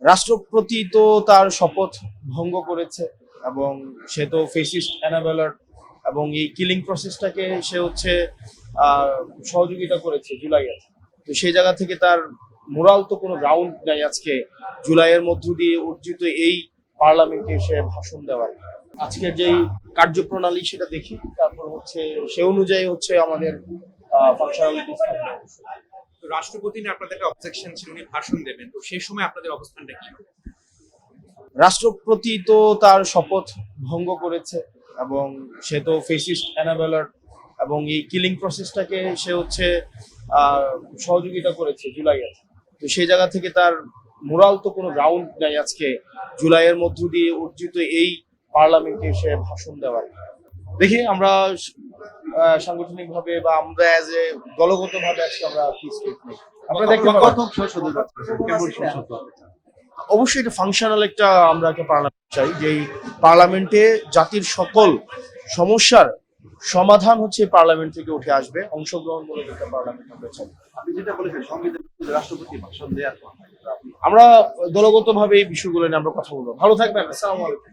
রাষ্ট্রপতি তো তার শপথ ভঙ্গ করেছে এবং সে তো ফেসিস্ট অ্যানাবেলার এবং এই কিলিং প্রসেসটাকে সে হচ্ছে সহযোগিতা করেছে জুলাইয়ের। তো সেই জায়গা থেকে তার মোরাল তো কোনো গ্রাউন্ড নাই আজকে জুলাইয়ের মধ্য দিয়ে অর্জিত এই পার্লামেন্টে সে ভাষণ দেওয়ার। আজকের যেই কার্যপ্রণালী সেটা দেখি, তারপর হচ্ছে সে অনুযায়ী হচ্ছে আমাদের ফাংশনালিটিস থাকবে। তো রাষ্ট্রপতি নিয়ে আপনাদের একটা অবজেকশন ছিল, উনি ভাষণ দেবেন, তো সেই সময় আপনাদের অবস্থানটা কি হবে? রাষ্ট্রপতি তো তার শপথ ভঙ্গ করেছে এবং সে তো ফেসিস্ট অ্যানাবেলার এবং এই কিলিং প্রসেসটাকে সে হচ্ছে সহযোগিতা করেছে জুলাইয়ের। তো সেই জায়গা থেকে তার মোরাল তো কোনো গ্রাউন্ড নাই আজকে জুলাইয়ের মধ্য দিয়ে অর্জিত এই পার্লামেন্টে সে ভাষণ দেওয়ার। দেখি আমরা সাংগঠনিক ভাবে বা আমরা অ্যাজ এ দলগত ভাবে আজকে আমরা কি স্টেপ নেই। আপনারা দেখতে অবশ্যই এটা ফাংশনাল একটা আমরা একটা পার্লামেন্ট চাই, যে পার্লামেন্টে জাতির সকল সমস্যার সমাধান হচ্ছে পার্লামেন্ট থেকে উঠে আসবে, অংশগ্রহণমূলক একটা পার্লামেন্ট আমরা চাই। আপনি যেটা বলেছেন সংবিধান রাষ্ট্রপতি ভাষণ দেওয়ার আমরা দলগত ভাবে এই বিষয়গুলো নিয়ে আমরা কথা বলবো। ভালো থাকবেন। আসসালামু আলাইকুম।